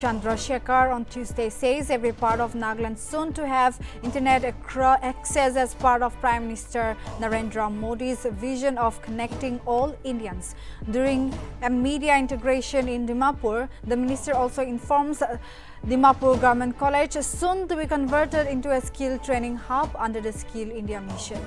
Chandrasekhar on Tuesday says every part of Nagaland soon to have internet access as part of Prime Minister Narendra Modi's vision of connecting all Indians. During a media integration in Dimapur, the minister also informs Dimapur Government College soon to be converted into a skill training hub under the Skill India mission.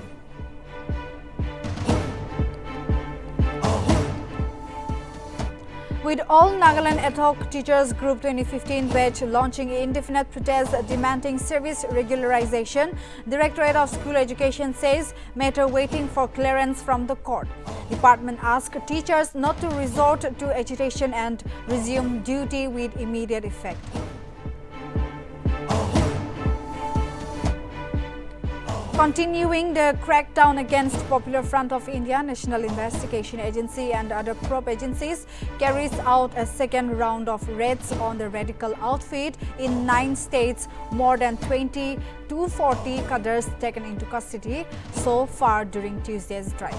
With all Nagaland Etho Teachers Group 2015 batch launching indefinite protest demanding service regularization, Directorate of School Education says matter waiting for clearance from the court. Department asked teachers not to resort to agitation and resume duty with immediate effect. Continuing the crackdown against Popular Front of India, National Investigation Agency and other probe agencies carries out a second round of raids on the radical outfit in 9 states, more than 240 cadres taken into custody so far during Tuesday's drive.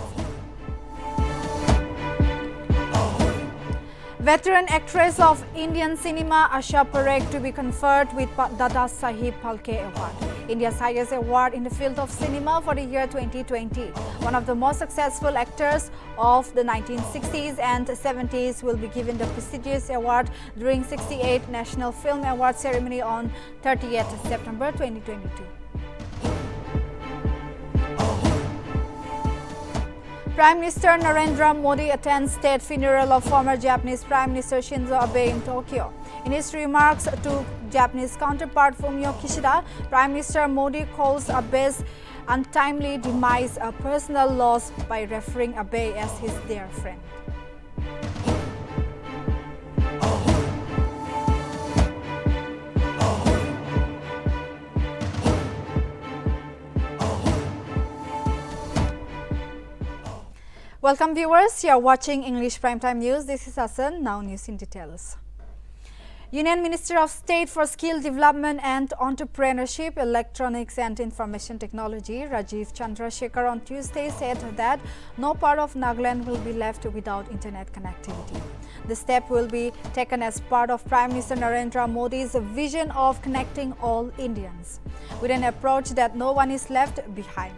Veteran actress of Indian cinema Asha Parekh to be conferred with Dadasahib Palke Award, India's highest award in the field of cinema for the year 2020. One of the most successful actors of the 1960s and 70s will be given the prestigious award during 68th National Film Award ceremony on 30th September 2022. Prime Minister Narendra Modi attends state funeral of former Japanese Prime Minister Shinzo Abe in Tokyo. In his remarks to Japanese counterpart Fumio Kishida, Prime Minister Modi calls Abe's untimely demise a personal loss by referring Abe as his dear friend. Welcome viewers, you are watching English Primetime News. This is Assam, now news in details. Union Minister of State for Skill Development and Entrepreneurship, Electronics and Information Technology, Rajiv Chandrasekhar on Tuesday said that no part of Nagaland will be left without internet connectivity. The step will be taken as part of Prime Minister Narendra Modi's vision of connecting all Indians, with an approach that no one is left behind.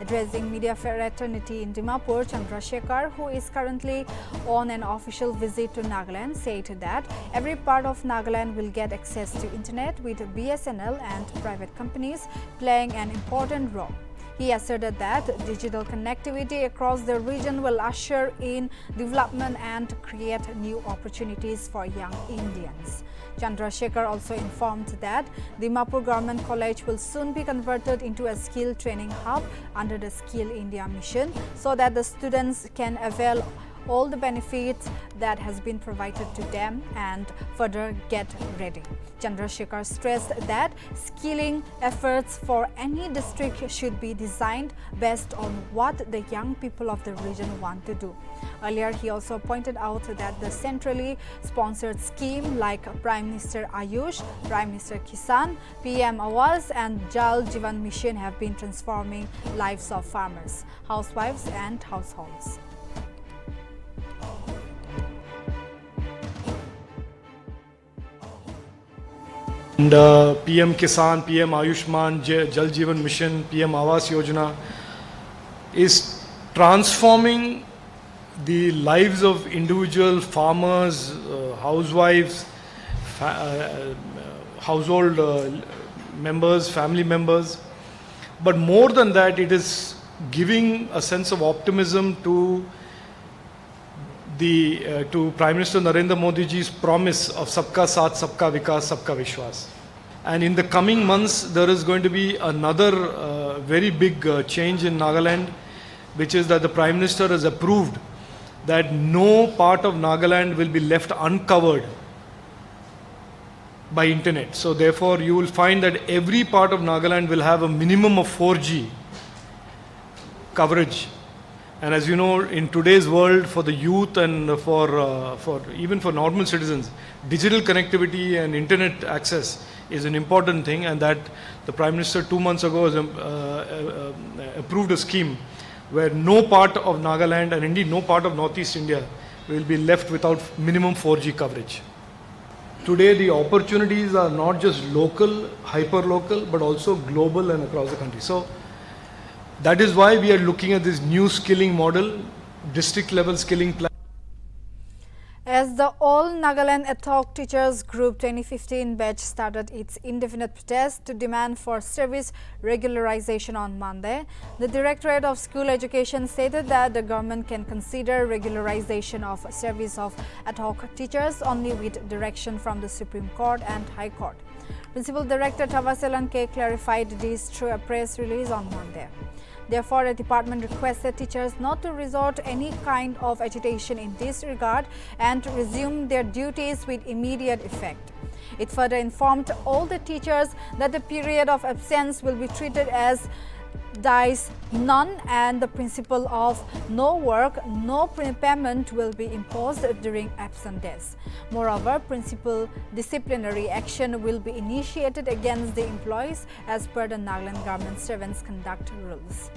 Addressing media fraternity in Dimapur, Chandrasekhar, who is currently on an official visit to Nagaland, said that every part of Nagaland will get access to internet, with BSNL and private companies playing an important role. He asserted that digital connectivity across the region will usher in development and create new opportunities for young Indians. Chandrasekhar also informed that Dimapur Government College will soon be converted into a skill training hub under the Skill India mission so that the students can avail all the benefits that has been provided to them and further get ready. Chandrasekhar stressed that skilling efforts for any district should be designed based on what the young people of the region want to do. Earlier, he also pointed out that the centrally sponsored scheme like Prime Minister Ayush, Prime Minister Kisan, PM Awas and Jal Jeevan Mission have been transforming lives of farmers, housewives and households. And PM Kisan, PM Ayushman, Jal Jeevan Mission, PM Awas Yojana is transforming the lives of individual farmers, housewives, household members, family members. But more than that, it is giving a sense of optimism to Prime Minister Narendra Modi ji's promise of Sabka Saath, Sabka Vikas, Sabka Vishwas. And in the coming months, there is going to be another very big change in Nagaland, which is that the Prime Minister has approved that no part of Nagaland will be left uncovered by internet. So therefore, you will find that every part of Nagaland will have a minimum of 4G coverage. And as you know, in today's world, for the youth and for even for normal citizens, digital connectivity and internet access is an important thing, and that the Prime Minister 2 months ago has approved a scheme where no part of Nagaland and indeed no part of Northeast India will be left without minimum 4G coverage. Today the opportunities are not just local, hyper-local, but also global and across the country. So that is why we are looking at this new skilling model, district level skilling plan. As the All Nagaland Etho Teachers Group 2015 batch started its indefinite protest to demand for service regularization on Monday, the Directorate of School Education stated that the government can consider regularization of service of ad hoc teachers only with direction from the Supreme Court and High Court. Principal Director Dadasahib Palke clarified this through a press release on Monday. Therefore, the department requested teachers not to resort to any kind of agitation in this regard and to resume their duties with immediate effect. It further informed all the teachers that the period of absence will be treated as dies none and the principle of no work, no payment will be imposed during absent days. Moreover, principal disciplinary action will be initiated against the employees as per the Nagaland Government Servants Conduct Rules.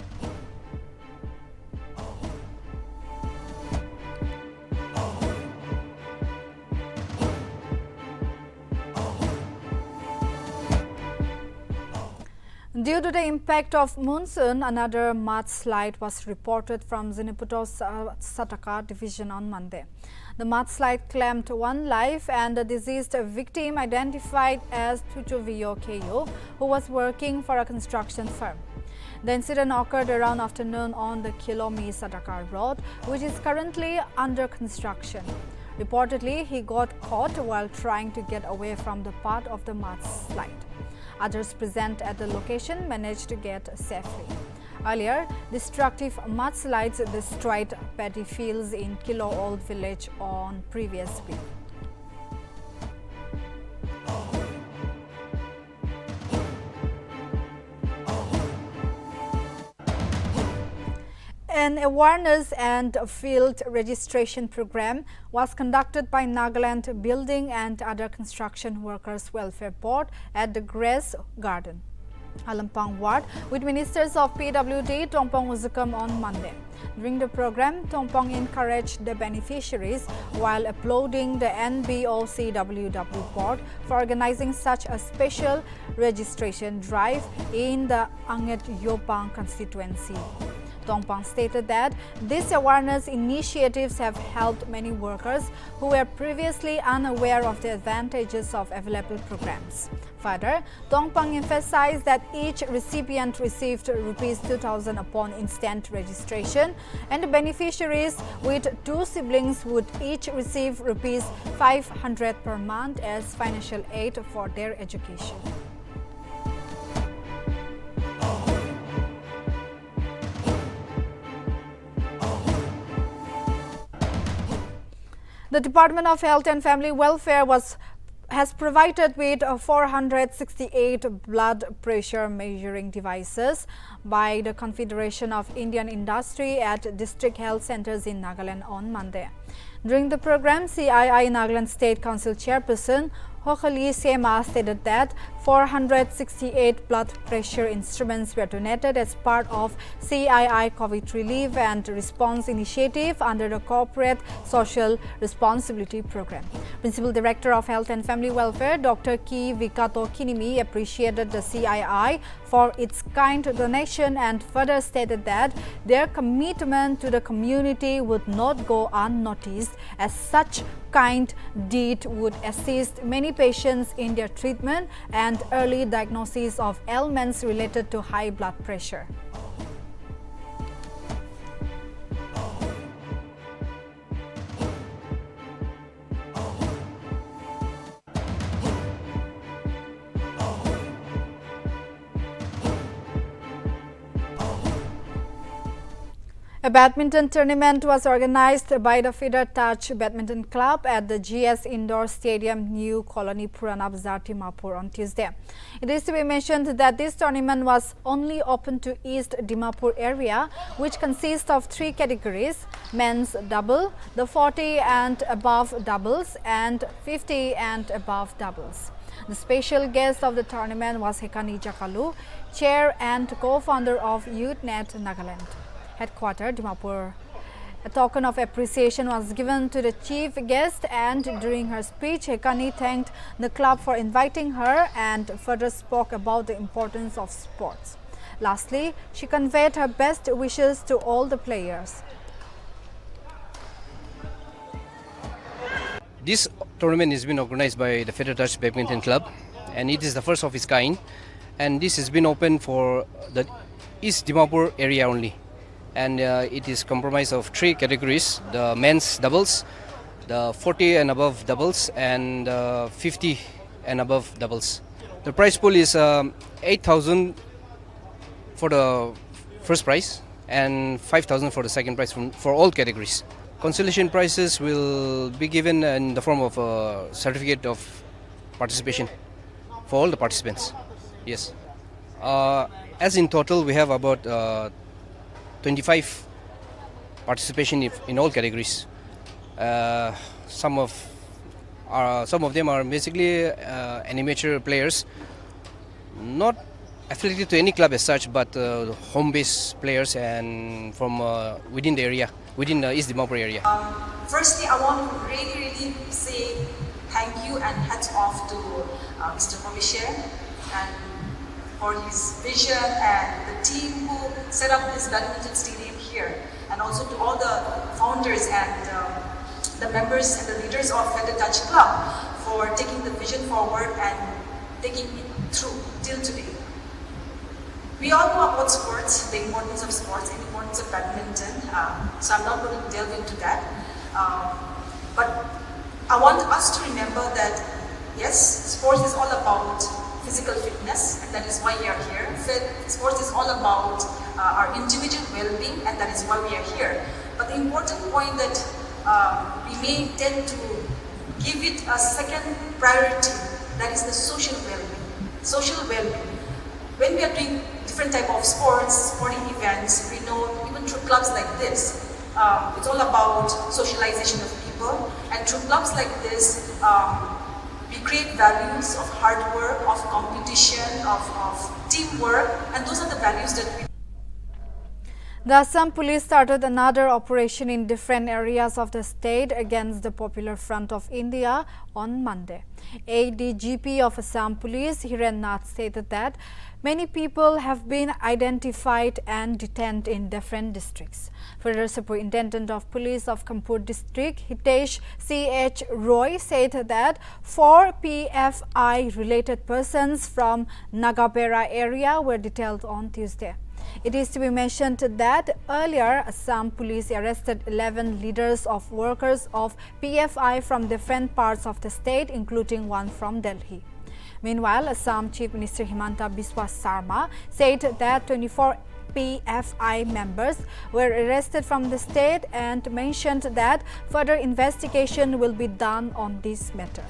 Due to the impact of monsoon, another mudslide was reported from Ziniputo's Sataka division on Monday. The mudslide claimed one life and the deceased victim identified as Tuchovio Keyo, who was working for a construction firm. The incident occurred around afternoon on the Kilomi Sataka road, which is currently under construction. Reportedly, he got caught while trying to get away from the path of the mudslide. Others present at the location managed to get safely. Earlier, destructive mudslides destroyed paddy fields in Kilo Old village on previous week. An awareness and field registration program was conducted by Nagaland Building and Other Construction Workers Welfare Board at the Grace Garden, Alampang Ward, with ministers of PWD, Tompong Uzukam on Monday. During the program, Tompong encouraged the beneficiaries while applauding the NBOCWW board for organizing such a special registration drive in the Anget Yopang constituency. Tompong stated that these awareness initiatives have helped many workers who were previously unaware of the advantages of available programs. Further, Tompong emphasized that each recipient received Rs 2,000 upon instant registration, and the beneficiaries with two siblings would each receive Rs 500 per month as financial aid for their education. The Department of Health and Family Welfare has provided with 468 blood pressure measuring devices by the Confederation of Indian Industry at district health centers in Nagaland on Monday. During the program, CII Nagaland State Council Chairperson Hokhali Sema stated that 468 blood pressure instruments were donated as part of CII COVID Relief and Response Initiative under the Corporate Social Responsibility Program. Principal Director of Health and Family Welfare, Dr. Ki Vikato Kinimi, appreciated the CII for its kind donation and further stated that their commitment to the community would not go unnoticed, as such kind deed would assist many patients in their treatment and early diagnosis of ailments related to high blood pressure. A badminton tournament was organized by the Feeder Touch Badminton Club at the GS Indoor Stadium, New Colony, Purana Bazar, Dimapur on Tuesday. It is to be mentioned that this tournament was only open to East Dimapur area, which consists of three categories: men's double, the 40 and above doubles, and 50 and above doubles. The special guest of the tournament was Hekani Jakalu, chair and co-founder of YouthNet Nagaland, headquartered Dimapur, A token of appreciation was given to the chief guest, and during her speech, Hekani thanked the club for inviting her and further spoke about the importance of sports. Lastly, she conveyed her best wishes to all the players. This tournament has been organized by the Federal Touch Badminton Club, and it is the first of its kind, and this has been open for the East Dimapur area only. And it is comprised of 3 categories: the men's doubles, the 40 and above doubles, and 50 and above doubles. The prize pool is 8,000 for the first prize and 5,000 for the second prize for all categories. Consolation prizes will be given in the form of a certificate of participation for all the participants. Yes. As in total, we have about 25 participation in all categories. Some of them are basically amateur players, not affiliated to any club as such, but home-based players and from within the area, within the East Dimapur area. Firstly, I want to really say thank you and hats off to Mr. Commissioner and for his vision and the team who set up this badminton stadium here, and also to all the founders and the members and the leaders of the Touch Club for taking the vision forward and taking it through till today. We all know about sports, the importance of sports, the importance of badminton, so I'm not going to delve into that. But I want us to remember that, yes, sports is all about physical fitness, and that is why we are here. Sports is all about our individual well-being, and that is why we are here. But the important point that we may tend to give it a second priority, that is the social well-being. Social well-being. When we are doing different type of sports, sporting events, we know even through clubs like this, it's all about socialization of people, and through clubs like this, we create values of hard work, of competition, of teamwork, and those are the values that we... The Assam police started another operation in different areas of the state against the Popular Front of India on Monday. ADGP of Assam Police, Kiran stated that many people have been identified and detained in different districts. Further, Superintendent of Police of Kanpur District, Hitesh C.H. Roy, said that 4 PFI-related persons from Nagabera area were detained on Tuesday. It is to be mentioned that earlier, Assam police arrested 11 leaders of workers of PFI from different parts of the state, including one from Delhi. Meanwhile, Assam Chief Minister Himanta Biswa Sarma said that 24 PFI members were arrested from the state and mentioned that further investigation will be done on this matter.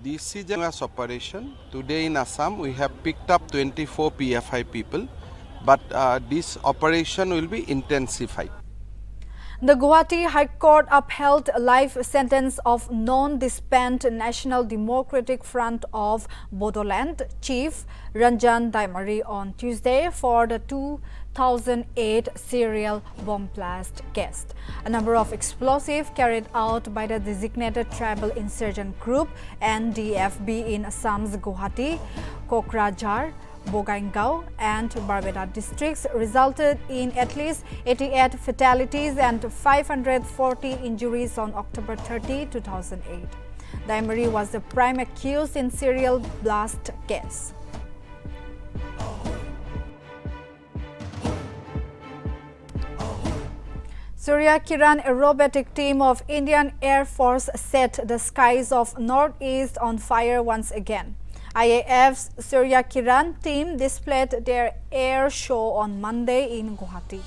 This is a operation. Today in Assam, we have picked up 24 PFI people, but this operation will be intensified. The Guwahati High Court upheld a life sentence of non-disbanded National Democratic Front of Bodoland Chief Ranjan Daimari on Tuesday for the 2008 serial bomb blast case. A number of explosives carried out by the designated tribal insurgent group NDFB in Assam's Guwahati, Kokrajhar, Bogaingao and Barbeda districts resulted in at least 88 fatalities and 540 injuries on October 30, 2008. Daimari was the prime accused in serial blast case. Surya Kiran aerobatic team of Indian Air Force set the skies of Northeast on fire once again. IAF's Surya Kiran team displayed their air show on Monday in Guwahati.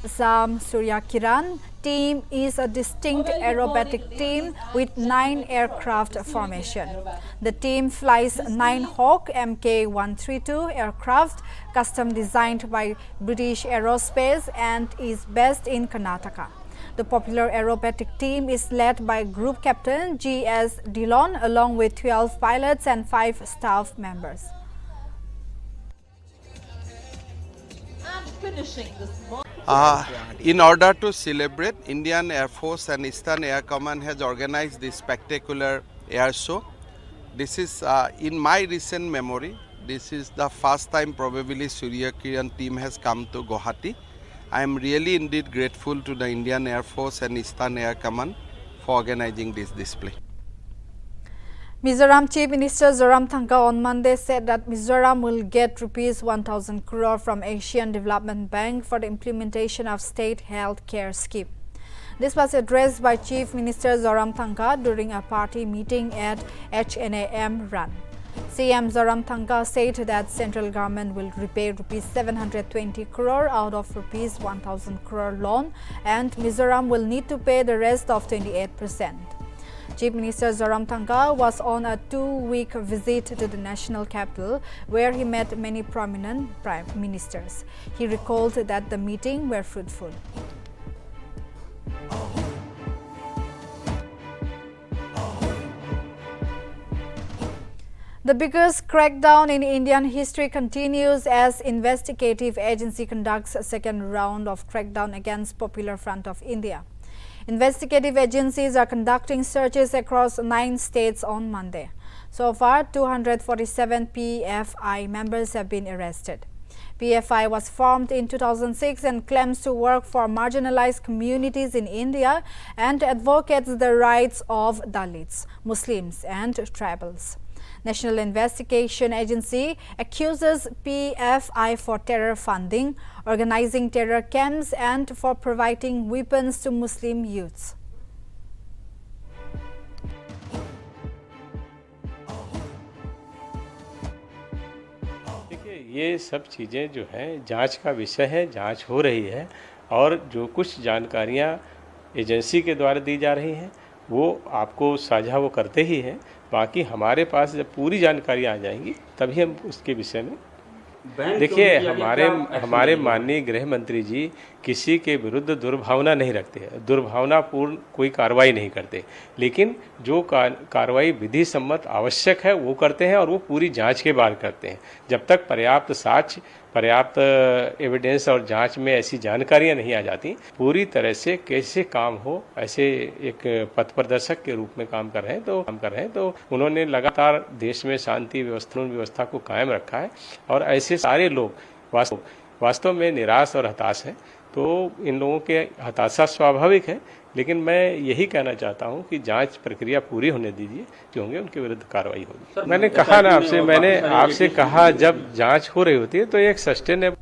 Assam Surya Kiran team is a distinct aerobatic team with 9 aircraft formation. The team flies 9 Hawk Mk132 aircraft custom designed by British Aerospace and is based in Karnataka. The popular aerobatic team is led by Group Captain G.S. Dillon along with 12 pilots and 5 staff members. finishing this morning. In order to celebrate, Indian Air Force and Eastern Air Command has organized this spectacular air show. This is, in my recent memory, this is the first time probably Surya Kiran team has come to Guwahati. I am really indeed grateful to the Indian Air Force and Eastern Air Command for organizing this display. Mizoram Chief Minister Zoramthanga on Monday said that Mizoram will get rupees 1,000 crore from Asian Development Bank for the implementation of state health care scheme. This was addressed by Chief Minister Zoramthanga during a party meeting at HNAM Run. CM Zoramthanga said that central government will repay rupees 720 crore out of rupees 1,000 crore loan and Mizoram will need to pay the rest of 28%. Chief Minister Zoramthanga was on a 2-week visit to the national capital where he met many prominent prime ministers. He recalled that the meeting were fruitful. The biggest crackdown in Indian history continues as investigative agency conducts a second round of crackdown against Popular Front of India. Investigative agencies are conducting searches across 9 states on Monday. So far, 247 PFI members have been arrested. PFI was formed in 2006 and claims to work for marginalized communities in India and advocates the rights of Dalits, Muslims and tribals. National Investigation Agency accuses PFI for terror funding, organizing terror camps and for providing weapons to Muslim youths. देखिए ये सब चीज़ें जो हैं जांच का विषय है, जांच हो रही है और जो कुछ जानकारियां एजेंसी के द्वारा दी जा रही हैं वो आपको साझा वो करते ही हैं। बाकी हमारे पास जब पूरी जानकारी आ जाएंगी तभी हम उसके विषय में देखिए हमारे माननीय गृह मंत्री जी किसी के विरुद्ध दुर्भावना नहीं रखते हैं, दुर्भावनापूर्ण कोई कार्रवाई नहीं करते, लेकिन जो कार्रवाई विधि सम्मत आवश्यक है वो करते हैं और वो पूरी जांच के बाद करते हैं। जब तक पर्याप्त साक्ष्य, पर्याप्त एविडेंस और जांच में ऐसी जानकारियां नहीं आ जाती, पूरी तरह से कैसे काम हो ऐसे एक पथ प्रदर्शक के रूप में काम कर रहे हैं तो उन्होंने लगातार देश में शांति व्यवस्था को कायम रखा है और ऐसे सारे लोग वास्तव में निराश और हताश हैं। तो इन लोगों के हताशा स्वाभाविक है, लेकिन मैं यही कहना चाहता हूं कि जांच प्रक्रिया पूरी होने दीजिए, जो होंगे उनके विरुद्ध कार्रवाई होगी। मैंने कहा ना आपसे कहा जब जांच हो रही होती है तो एक sustainable.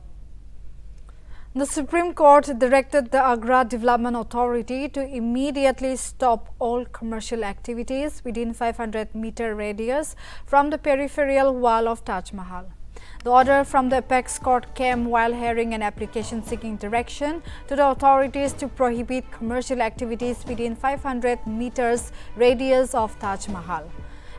The Supreme Court directed the Agra Development Authority to immediately stop all commercial activities within 500-meter radius from the peripheral wall of Taj Mahal. The order from the Apex Court came while hearing an application seeking direction to the authorities to prohibit commercial activities within 500 meters radius of Taj Mahal.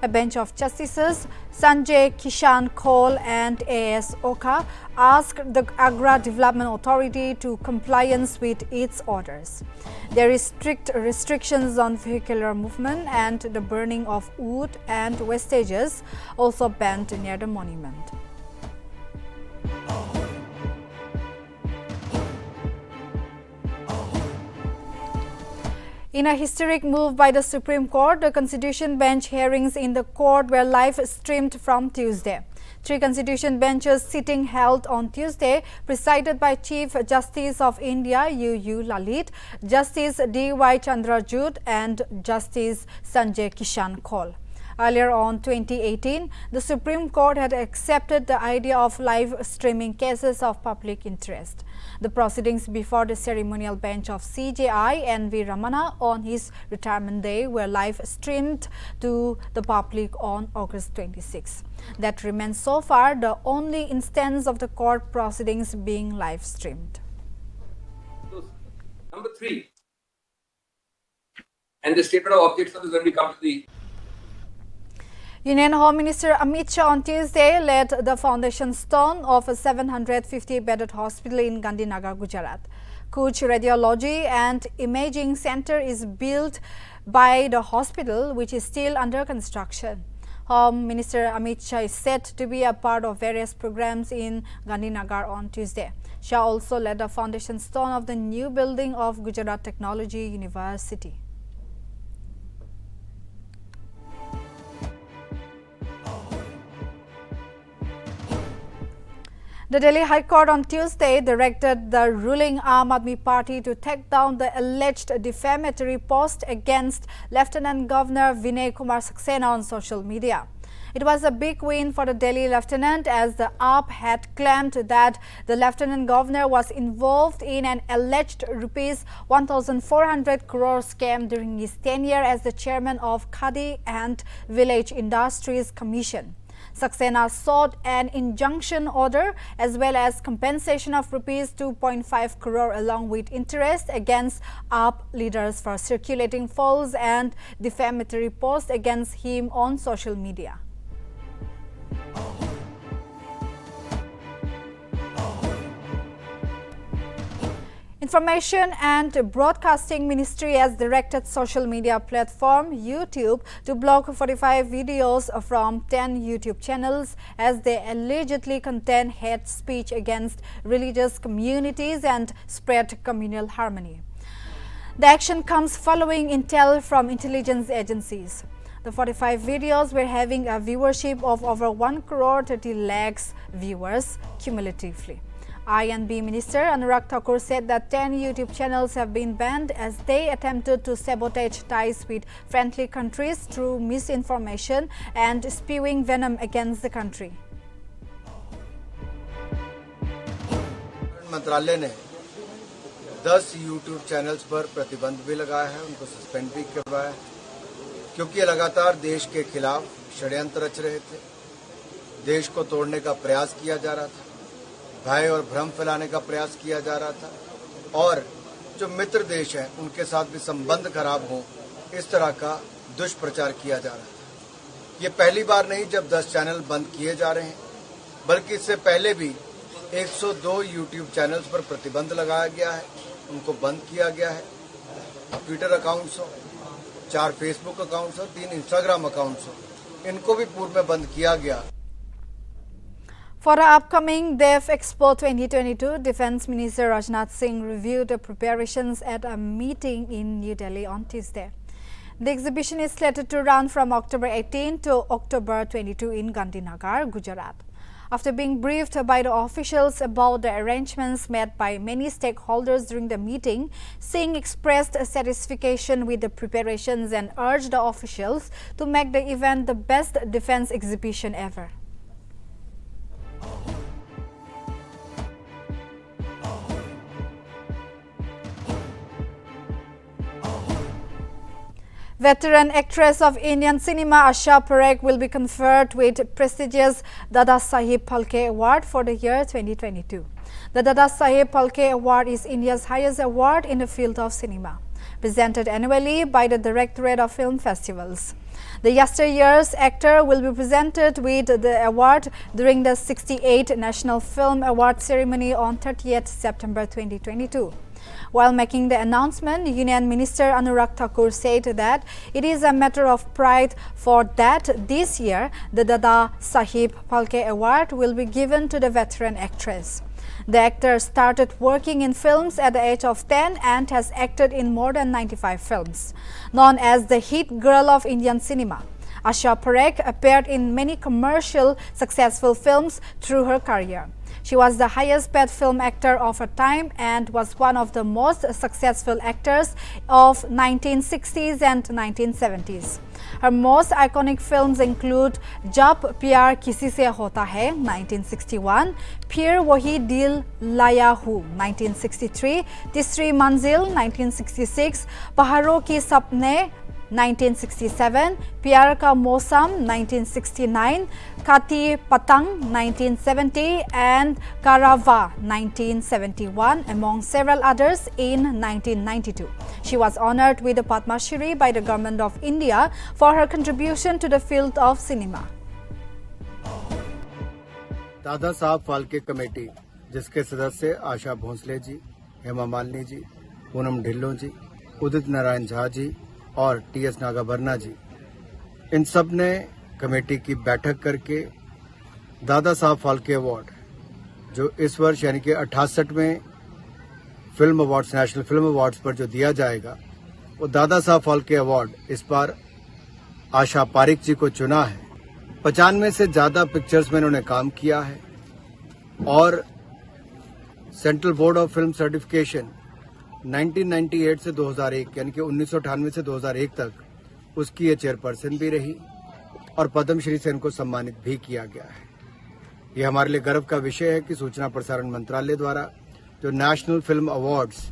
A bench of Justices Sanjay Kishan Kaul and A.S. Oka asked the Agra Development Authority to compliance with its orders. There is strict restrictions on vehicular movement and the burning of wood and wastages also banned near the monument. In a historic move by the Supreme Court, the Constitution Bench hearings in the court were live streamed from Tuesday. 3 Constitution benches sitting held on Tuesday, presided by Chief Justice of India U.U. Lalit, Justice D.Y. Chandrachud and Justice Sanjay Kishan Kaul. Earlier on 2018, the Supreme Court had accepted the idea of live streaming cases of public interest. The proceedings before the ceremonial bench of CJI N.V. Ramana on his retirement day were live streamed to the public on August 26. That remains so far the only instance of the court proceedings being live streamed. Number 3, and the statement of objections when we come to the Union Home Minister Amit Shah on Tuesday laid the foundation stone of a 750-bedded hospital in Gandhinagar, Gujarat. Kuch Radiology and Imaging Center is built by the hospital, which is still under construction. Home Minister Amit Shah is set to be a part of various programs in Gandhinagar on Tuesday. Shah also laid the foundation stone of the new building of Gujarat Technology University. The Delhi High Court on Tuesday directed the ruling Aam Aadmi Party to take down the alleged defamatory post against Lieutenant Governor Vinay Kumar Saxena on social media. It was a big win for the Delhi lieutenant, as the AAP had claimed that the Lieutenant Governor was involved in an alleged rupees 1,400 crore scam during his tenure as the chairman of Khadi and Village Industries Commission. Saxena sought an injunction order as well as compensation of rupees 2.5 crore along with interest against AAP leaders for circulating false and defamatory posts against him on social media. Information and Broadcasting Ministry has directed social media platform YouTube to block 45 videos from 10 YouTube channels as they allegedly contain hate speech against religious communities and spread communal harmony. The action comes following intel from intelligence agencies. The 45 videos were having a viewership of over 1 crore 30 lakhs viewers cumulatively. I&B Minister Anurag Thakur said that 10 YouTube channels have been banned as they attempted to sabotage ties with friendly countries through misinformation and spewing venom against the country. मंत्रालय ने 10 YouTube channels पर प्रतिबंध भी लगाया है, उनको suspend भी करवाया है, क्योंकि लगातार देश के खिलाफ षड्यंत्र रच रहे थे, देश को तोड़ने का प्रयास किया जा रहा था, भय और भ्रम फैलाने का प्रयास किया जा रहा था और जो मित्र देश हैं उनके साथ भी संबंध खराब हो, इस तरह का दुष्प्रचार किया जा रहा था। ये पहली बार नहीं जब 10 चैनल बंद किए जा रहे हैं, बल्कि इससे पहले भी 102 YouTube चैनल्स पर प्रतिबंध लगाया गया है, उनको बंद किया गया है। ट्विटर अकाउंट्स हो, 4 फेसबुक अकाउंट्स हो, 3 इंस्टाग्राम अकाउंट्स हो, इनको भी पूर्व में बंद किया गया। For the upcoming DEF Expo 2022, Defence Minister Rajnath Singh reviewed the preparations at a meeting in New Delhi on Tuesday. The exhibition is slated to run from October 18 to October 22 in Gandhinagar, Gujarat. After being briefed by the officials about the arrangements made by many stakeholders during the meeting, Singh expressed satisfaction with the preparations and urged the officials to make the event the best defence exhibition ever. Veteran actress of Indian cinema Asha Parekh will be conferred with prestigious Dadasahib Palke Award for the year 2022. The Dadasahib Palke Award is India's highest award in the field of cinema, presented annually by the Directorate of Film Festivals. The yesteryear's actor will be presented with the award during the 68th National Film Award ceremony on 30th September 2022. While making the announcement, Union Minister Anurag Thakur said that it is a matter of pride for that this year the Dadasahib Palke Award will be given to the veteran actress. The actor started working in films at the age of 10 and has acted in more than 95 films. Known as the hit girl of Indian cinema, Asha Parekh appeared in many commercial successful films through her career. She was the highest paid film actor of her time and was one of the most successful actors of 1960s and 1970s. Her most iconic films include Jab Pyar Kisi Se Hota Hai 1961, Phir Wahi Dil Laya Hu 1963, Tisri Manzil 1966, Paharon Ki Sapne 1967, Pyar Ka Mausam 1969, Kati Patang 1970 and Karava 1971, among several others in 1992. She was honored with the Padma Shri by the Government of India for her contribution to the field of cinema. Dadasaheb Phalke committee, जिसके सदस्य आशा भोंसले जी, हेमा मालिनी जी, पूनम ढिल्लों जी, उदित नारायण झा जी और TS नागाभरणा जी, इन सब ने committee की बैठक करके Dadasaheb Phalke award, जो इस वर्ष यानी कि 68वें film awards, national film awards पर जो दिया जाएगा, वो दादा साहब फाल्के अवार्ड इस बार आशा पारिक जी को चुना है। 95 से ज्यादा पिक्चर्स में इन्होंने काम किया है और central board of film certification 1998 से 2001 यानी कि 1998 से 2001 तक उसकी ये चेयरपर्सन भी रही और पद्मश्री से इनको सम्मानित भी किया गया है। ये हमारे लिए गर्व का विषय है कि सूचना प्रसारण मंत्रालय द्वारा जो national film awards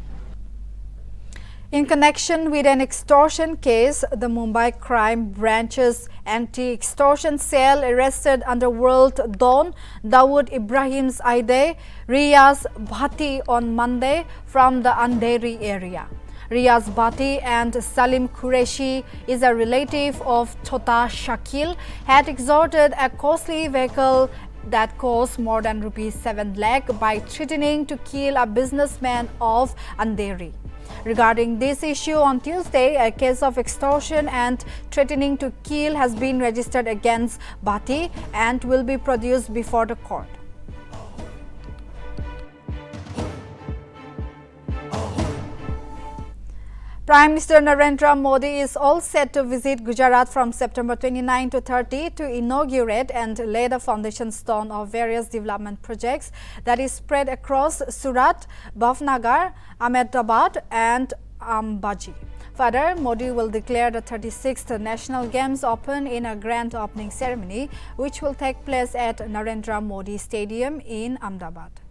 In connection with an extortion case, the Mumbai Crime Branch's anti-extortion cell arrested underworld Don Dawood Ibrahim's Aide Riyaz Bhatti on Monday from the Andheri area. Riyaz Bhatti and Salim Qureshi is a relative of Chota Shakil, had extorted a costly vehicle that cost more than ₹7 lakh by threatening to kill a businessman of Andheri. Regarding this issue, on Tuesday, a case of extortion and threatening to kill has been registered against Bhatti and will be produced before the court. Prime Minister Narendra Modi is all set to visit Gujarat from September 29 to 30 to inaugurate and lay the foundation stone of various development projects that is spread across Surat, Bhavnagar, Ahmedabad and Ambaji. Further, Modi will declare the 36th National Games open in a grand opening ceremony which will take place at Narendra Modi Stadium in Ahmedabad.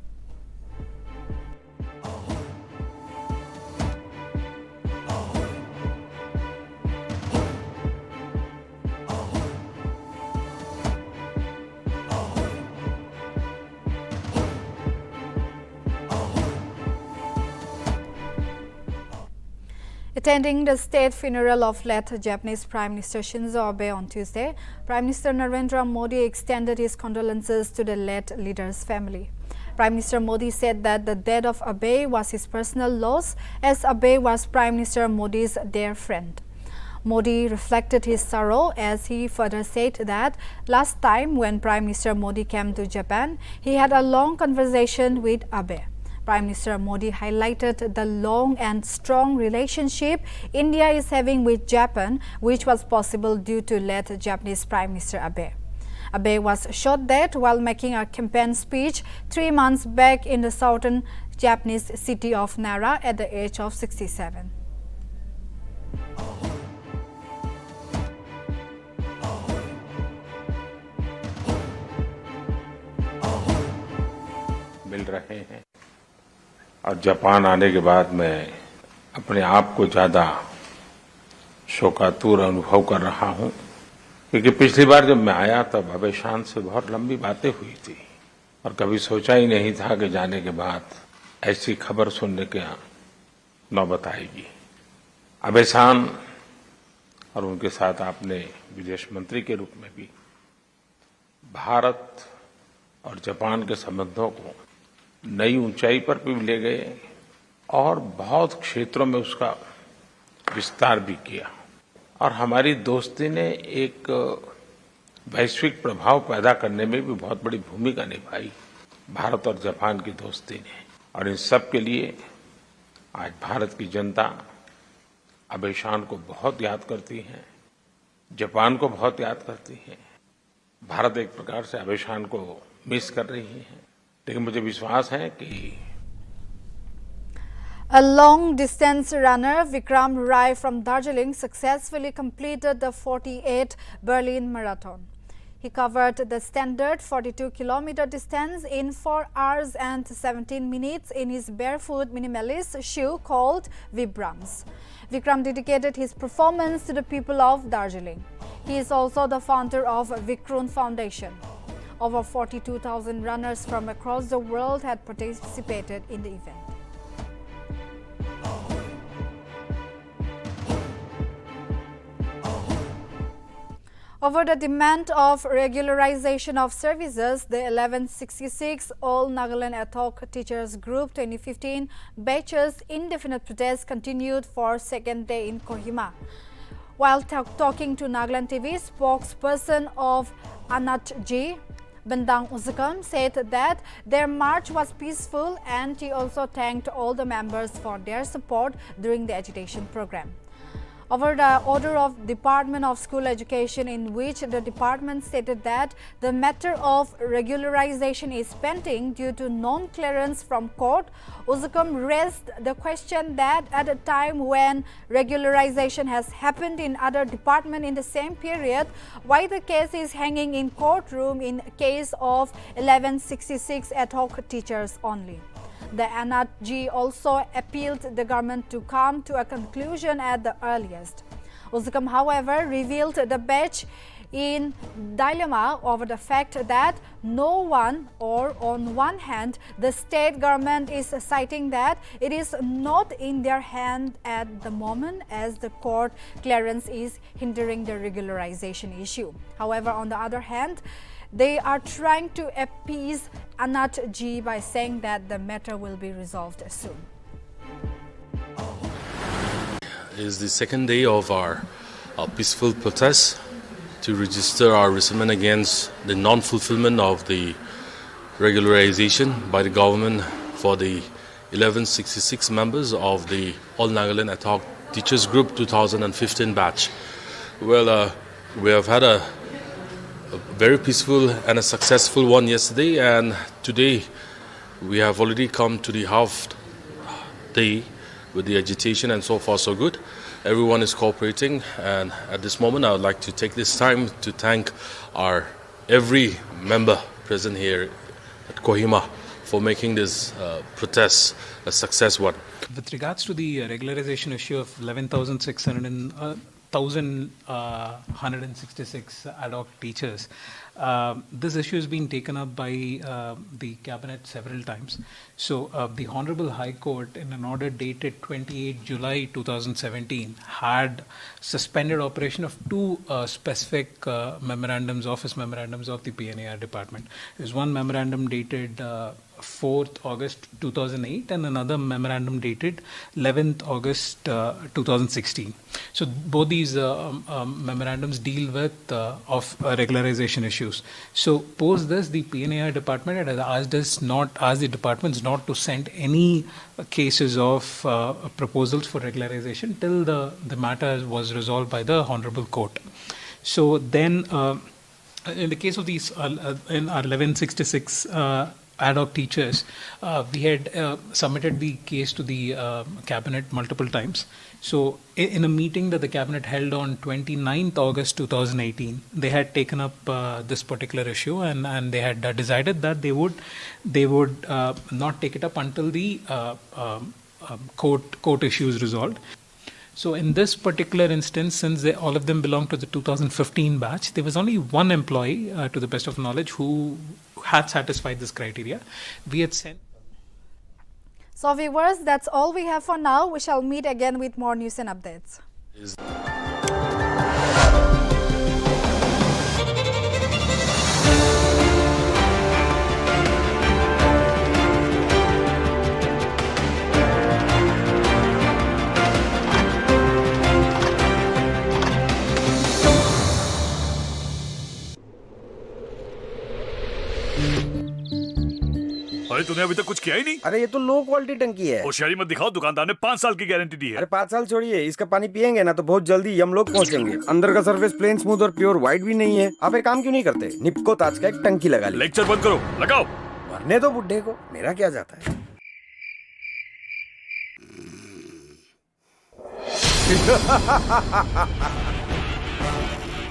Attending the state funeral of late Japanese Prime Minister Shinzo Abe on Tuesday, Prime Minister Narendra Modi extended his condolences to the late leader's family. Prime Minister Modi said that the death of Abe was his personal loss, as Abe was Prime Minister Modi's dear friend. Modi reflected his sorrow as he further said that last time when Prime Minister Modi came to Japan, he had a long conversation with Abe. Prime Minister Modi highlighted the long and strong relationship India is having with Japan, which was possible due to late Japanese Prime Minister Abe. Abe was shot dead while making a campaign speech 3 months back in the southern Japanese city of Nara at the age of 67. मिल रहे हैं और Japan आने के बाद मैं अपने आप को ज़्यादा शोकातुर अनुभव कर रहा हूं, क्योंकि पिछली बार जब मैं आया तब अबे शान से बहुत लंबी बातें हुई थी और कभी सोचा ही नहीं था कि जाने के बाद ऐसी खबर सुनने के नौबत आएगी। अबे शान और उनके साथ आपने विदेश मंत्री के रूप में भी भारत और जापान के संबंधों को नई ऊंचाई पर भी ले गए और बहुत क्षेत्रों में उसका विस्तार भी किया और हमारी दोस्ती ने एक वैश्विक प्रभाव पैदा करने में भी बहुत बड़ी भूमिका निभाई, भारत और जापान की दोस्ती ने। और इन सब के लिए आज भारत की जनता अबे शान को बहुत याद करती है, जापान को बहुत याद करती है। भारत एक प्रकार से अबे शान को मिस कर रही है, लेकिन मुझे विश्वास है कि A long-distance runner, Vikram Rai from Darjeeling, successfully completed the 48 Berlin Marathon. He covered the standard 42-kilometer distance in 4 hours and 17 minutes in his barefoot minimalist shoe called Vibrams. Vikram dedicated his performance to the people of Darjeeling. He is also the founder of Vikram Foundation. Over 42,000 runners from across the world had participated in the event. Over the demand of regularization of services, the 1166 All Nagaland Etho Teachers Group 2015 batches indefinite protest continued for second day in Kohima. While talking to Nagaland TV, spokesperson of Nltv, Bendang Uzakam said that their march was peaceful, and he also thanked all the members for their support during the agitation program. Over the order of Department of School Education, in which the department stated that the matter of regularization is pending due to non-clearance from court, Uzakam raised the question that at a time when regularization has happened in other departments in the same period, why the case is hanging in courtroom in case of 1166 ad hoc teachers only. The NRG also appealed the government to come to a conclusion at the earliest. Uzakam, however, revealed the batch in dilemma over the fact that no one, or on one hand, the state government is citing that it is not in their hand at the moment as the court clearance is hindering the regularization issue. However, on the other hand, they are trying to appease NRG by saying that the matter will be resolved soon. It is the second day of our peaceful protest to register our resentment against the non-fulfillment of the regularization by the government for the 1166 members of the All Nagaland Etho Teachers Group 2015 batch. Well, we have had a very peaceful and a successful one yesterday, and today we have already come to the half day with the agitation, and so far so good. Everyone is cooperating, and at this moment I would like to take this time to thank our every member present here at Kohima for making this protest a success one. With regards to the regularization issue of 1,166 ad hoc teachers, this issue has been taken up by the cabinet several times. So the Honorable High Court, in an order dated 28 July 2017, had suspended operation of two specific office memorandums of the PNAR department. There's one memorandum dated 4th August 2008 and another memorandum dated 11th August 2016. So both these memorandums deal with regularization issues. So post this, the PNAR department had asked the departments not to send any cases of proposals for regularization till the matter was resolved by the Honorable Court. So then in the case of these in our 1166 ad hoc teachers, we had submitted the case to the cabinet multiple times. So in a meeting that the cabinet held on 29th August 2018, they had taken up this particular issue, and they had decided that they would not take it up until the court issue is resolved. So in this particular instance, since all of them belong to the 2015 batch, there was only one employee, to the best of knowledge, who had satisfied this criteria. We had sent. So viewers, that's all we have for now. We shall meet again with more news and updates. अरे तूने अभी तक कुछ किया ही नहीं। अरे ये तो लो क्वालिटी टंकी है। होशियारी मत दिखाओ, दुकानदार ने 5 साल की गारंटी दी है। अरे 5 साल छोड़िए, इसका पानी पियेंगे ना तो बहुत जल्दी हम लोग पहुंचेंगे। अंदर का सरफेस प्लेन, स्मूथ और प्योर व्हाइट भी नहीं है। आप एक काम क्यों नहीं करते, निप्को ताज का एक टंकी लगा लीजिए। लेक्चर बंद करो, लगाओ। मरने दो बुड्ढे को, मेरा क्या जाता है।